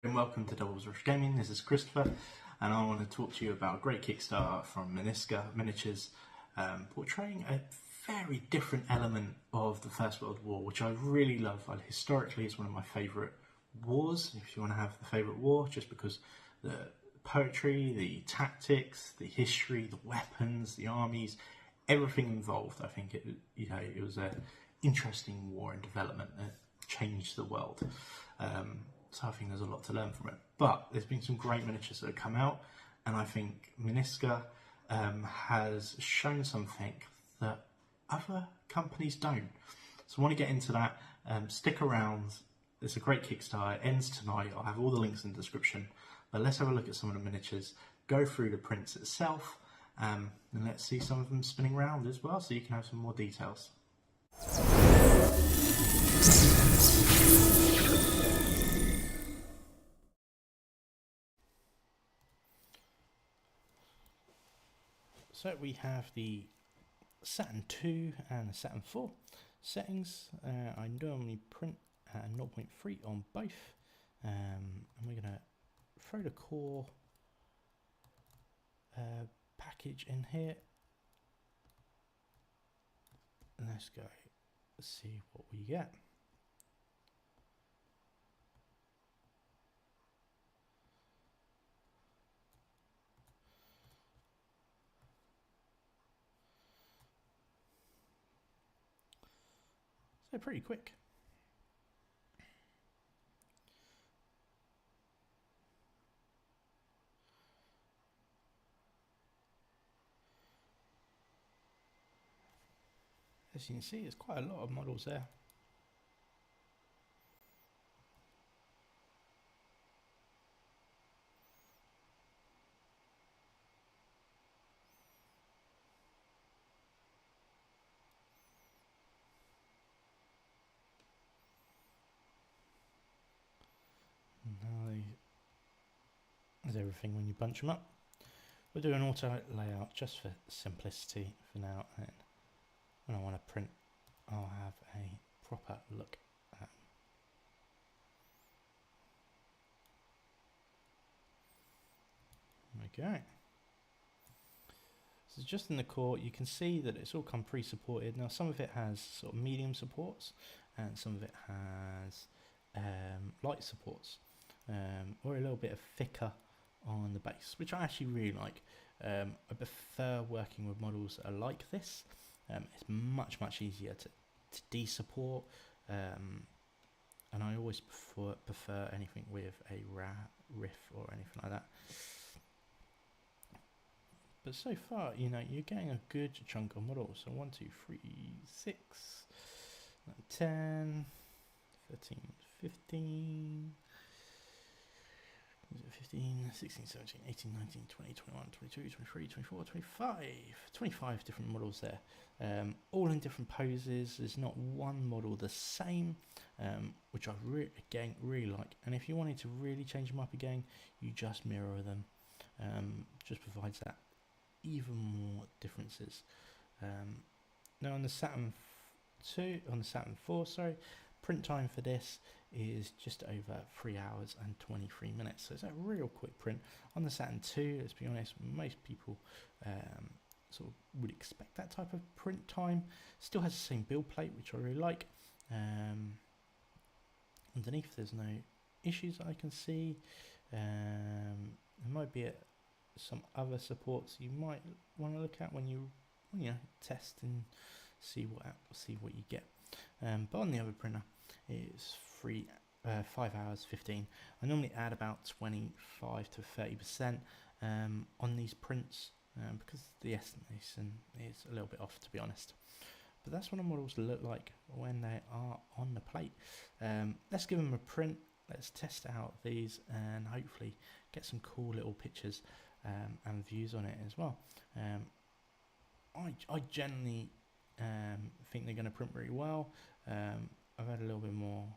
And welcome to Doubles Rush Gaming. This is Christopher, and I want to talk to you about a great Kickstarter from Miska Miniatures, portraying a very different element of the First World War, which I really love. Historically, it's one of my favourite wars, if you want to have the favourite war, just because the poetry, the tactics, the history, the weapons, the armies, everything involved. I think it was an interesting war in development that changed the world. So I think there's a lot to learn from it. But there's been some great miniatures that have come out, and I think Miska has shown something that other companies don't. So I want to get into that. Stick around. It's a great Kickstarter. It ends tonight. I'll have all the links in the description. But let's have a look at some of the miniatures, go through the prints itself, and let's see some of them spinning around as well, so you can have some more details. So we have the Saturn 2 and the Saturn 4 settings. I normally print at 0.3 on both, and we're going to throw the core package in here. Let's go see what we get. So pretty quick. As you can see, there's quite a lot of models there. There's everything when you bunch them up. We'll do an auto layout just for simplicity for now, and when I want to print, I'll have a proper look at them. Okay. So just in the core, you can see that it's all come pre-supported. Now some of it has sort of medium supports, and some of it has light supports, or a little bit of thicker on the base, which I actually really like. I prefer working with models that are like this. It's much easier to de-support, and I always prefer anything with a riff or anything like that. But so far, you're getting a good chunk of models. So 1, 2, 3, 6, 10, 13, 15, 15, 16, 17, 18, 19, 20, 21, 22, 23, 24, 25 different models there, all in different poses. There's not one model the same, which I really like. And if you wanted to really change them up again, you just mirror them. Just provides that even more differences. Now on the Saturn 4, sorry, print time for this is just over 3 hours and 23 minutes, so it's a real quick print. On the Saturn 2, let's be honest, most people sort of would expect that type of print time. Still has the same build plate, which I really like. Underneath there's no issues that I can see. There might be some other supports you might want to look at when you test and see what you get. But on the other printer, it's 5 hours 15. I normally add about 25 to 30% on these prints, because the estimation is a little bit off, to be honest. But that's what the models look like when they are on the plate. Let's give them a print. Let's test out these and hopefully get some cool little pictures and views on it as well. I generally think they're going to print really well. I've had a little bit more,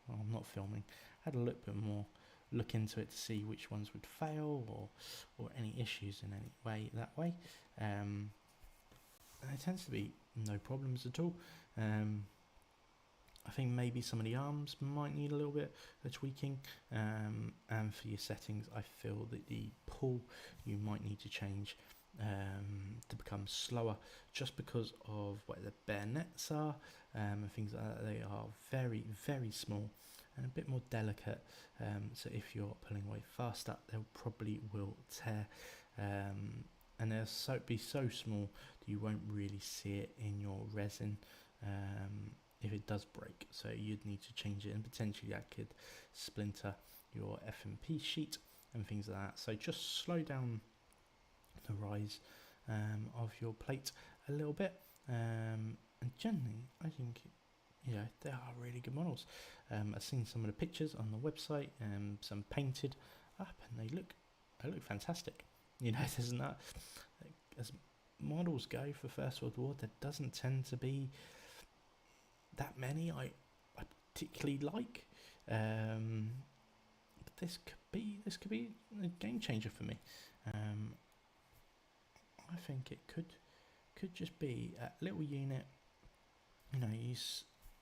well, I'm not filming, had a little bit more look into it to see which ones would fail or any issues in any way that way. There tends to be no problems at all. I think maybe some of the arms might need a little bit of tweaking, and for your settings I feel that the pull you might need to change to become slower, just because of where the bayonets are and things like that. They are very, very small and a bit more delicate, so if you're pulling away faster they probably will tear, and they'll be so small that you won't really see it in your resin if it does break. So you'd need to change it, and potentially that could splinter your FMP sheet and things like that. So just slow down the rise of your plate a little bit, and generally I think they are really good models. I've seen some of the pictures on the website, some painted up, and they look fantastic. There's not, as models go for First World War, there doesn't tend to be that many I particularly like, but this could be a game changer for me. I think it could just be a little unit.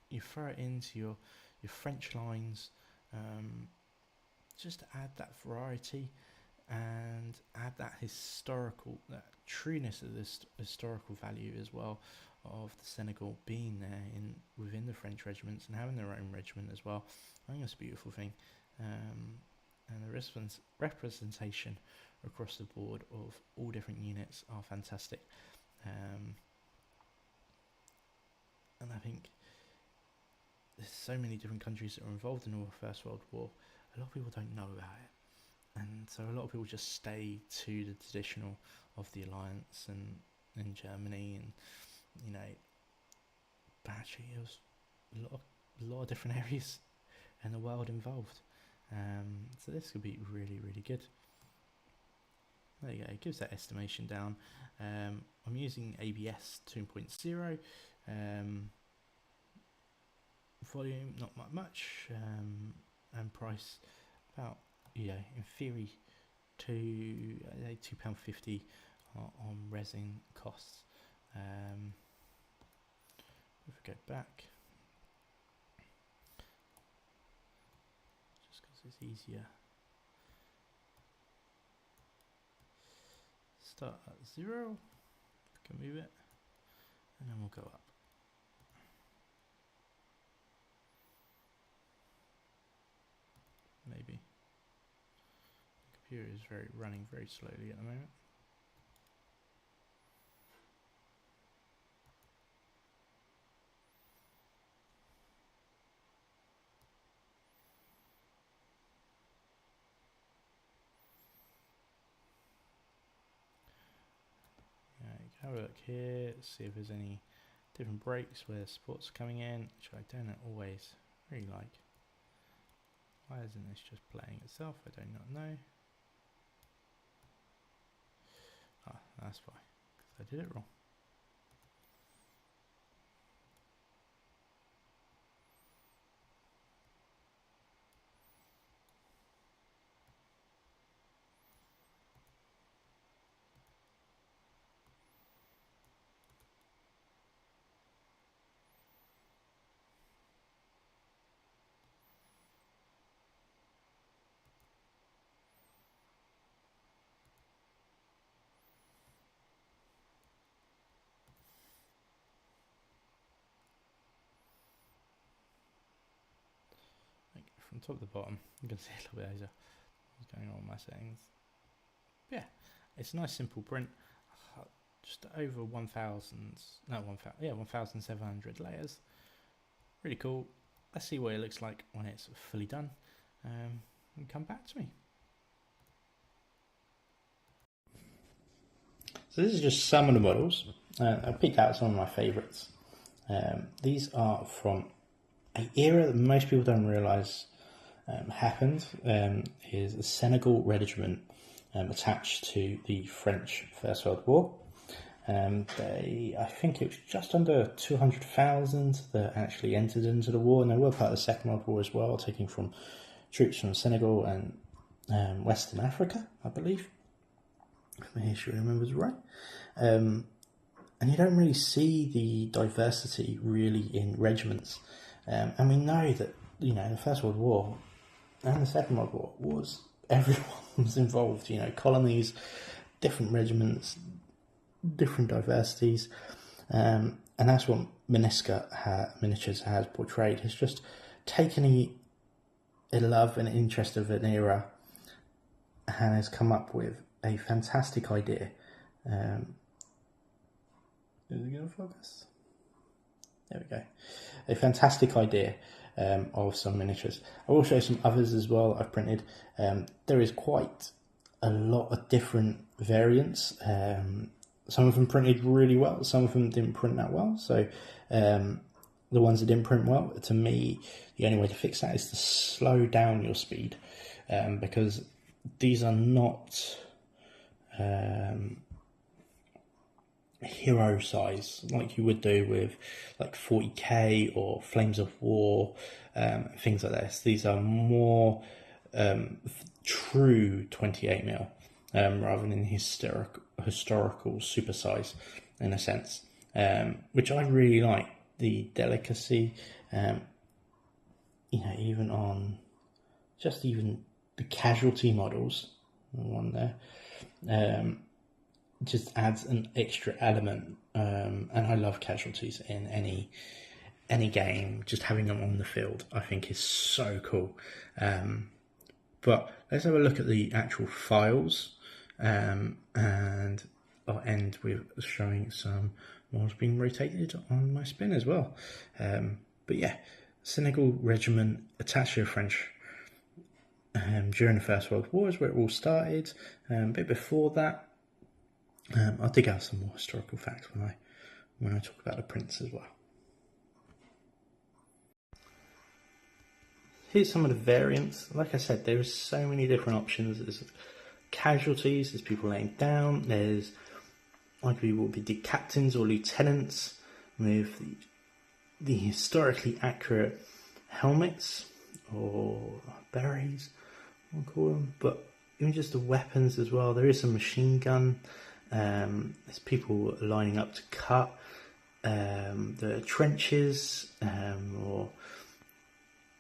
You throw it into your French lines, just to add that variety and add that trueness of this historical value as well, of the Senegal being there within the French regiments and having their own regiment as well. I think that's a beautiful thing, and the representation across the board of all different units are fantastic, and I think there's so many different countries that are involved in the First World War. A lot of people don't know about it, and so a lot of people just stay to the traditional of the Alliance and Germany, and but actually there was a lot of different areas in the world involved, so this could be really, really good. There you go, it gives that estimation down. I'm using ABS 2.0, volume not much, and price about, in theory, £2.50 on resin costs. If we go back, just because it's easier, start at 0, we can move it, and then we'll go up. Maybe the computer is running very slowly at the moment. Have a look here, see if there's any different breaks where the support's coming in, which I don't always really like. Why isn't this just playing itself? I do not know. Ah, that's why, because I did it wrong. From top to bottom, you can see a little bit later what's going on with my settings. But yeah, it's a nice simple print, just over 1,700 layers. Really cool. Let's see what it looks like when it's fully done, and come back to me. So this is just some of the models. I picked out some of my favourites. These are from an era that most people don't realise happened, is the Senegal regiment attached to the French First World War. I think it was just under 200,000 that actually entered into the war, and they were part of the Second World War as well, taking from troops from Senegal and Western Africa, I believe, if my history remembers right. And you don't really see the diversity really in regiments And we know that, you know, the First World War and the Second World War was, everyone was involved, you know, colonies, different regiments, different diversities, and that's what Miska Miniatures has portrayed. It's just taken a love and interest of an era and has come up with a fantastic idea. Is it going to focus? There we go. A fantastic idea of some miniatures. I will show some others as well I've printed. There is quite a lot of different variants. Some of them printed really well, some of them didn't print that well. So the ones that didn't print well, to me, the only way to fix that is to slow down your speed, because these are not hero size like you would do with like 40k or Flames of War, things like this. These are more true 28mm, rather than historical super size in a sense, which I really like. The delicacy, you know, even on just even the casualty models, one there, just adds an extra element, and I love casualties in any game. Just having them on the field, I think, is so cool. But let's have a look at the actual files, and I'll end with showing some models being rotated on my spin as well. But yeah, Senegal Regiment attached to the French during the First World War is where it all started. A bit before that, I'll dig out some more historical facts when I talk about the prints as well. Here's some of the variants. Like I said, there are so many different options. There's casualties, there's people laying down, there's like we will be the captains or lieutenants with the historically accurate helmets or berets, I'll call them, but even just the weapons as well. There is a machine gun. There's people lining up to cut the trenches, or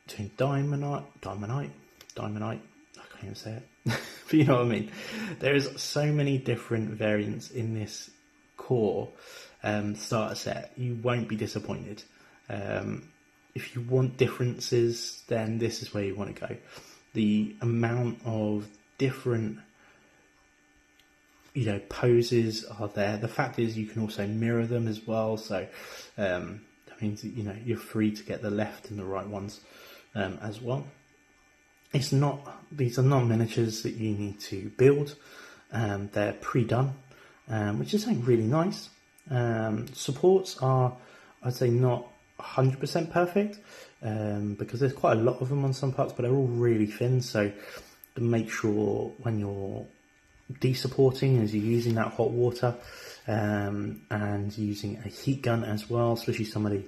doing diamondite. I can't even say it, but you know what I mean. There is so many different variants in this core starter set. You won't be disappointed. If you want differences, then this is where you want to go. The amount of different, you know, poses are there. The fact is you can also mirror them as well, so that means, you know, you're free to get the left and the right ones as well. These are not miniatures that you need to build. They're pre-done, which is something really nice. Supports are, I'd say, not 100% perfect, because there's quite a lot of them on some parts, but they're all really thin. So to make sure when you're de-supporting, as you're using that hot water, and using a heat gun as well, especially some of the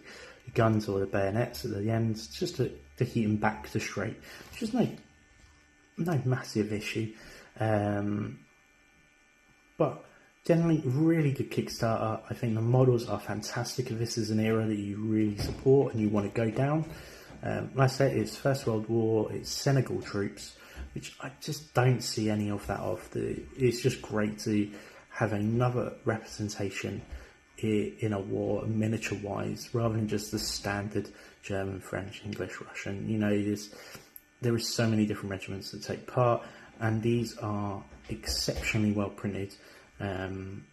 guns or the bayonets at the ends, just to heat them back to straight. It's just no massive issue, but generally really good Kickstarter. I think the models are fantastic. If this is an era that you really support and you want to go down, like I said, it's First World War, it's Senegal troops, which I just don't see any of that of. It's just great to have another representation in a war, miniature wise, rather than just the standard German, French, English, Russian. You know, there is so many different regiments that take part, and these are exceptionally well printed, and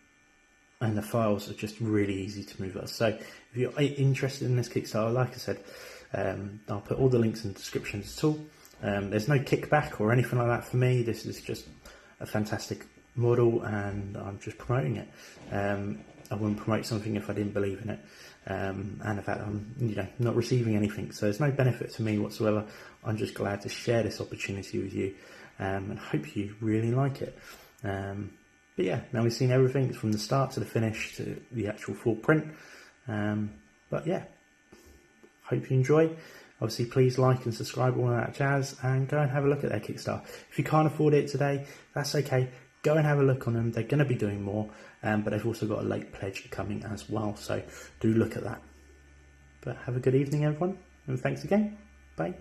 the files are just really easy to move us. So if you're interested in this Kickstarter, like I said, I'll put all the links in the description at all. There's no kickback or anything like that for me. This is just a fantastic model, and I'm just promoting it. I wouldn't promote something if I didn't believe in it, and the fact I'm, you know, not receiving anything, so there's no benefit to me whatsoever. I'm just glad to share this opportunity with you, and hope you really like it. But yeah, now we've seen everything from the start to the finish to the actual full print. But yeah, hope you enjoy. Obviously, please like and subscribe, all of that jazz, and go and have a look at their Kickstarter. If you can't afford it today, that's okay. Go and have a look on them. They're going to be doing more, but they've also got a late pledge coming as well, so do look at that. But have a good evening, everyone. And thanks again. Bye.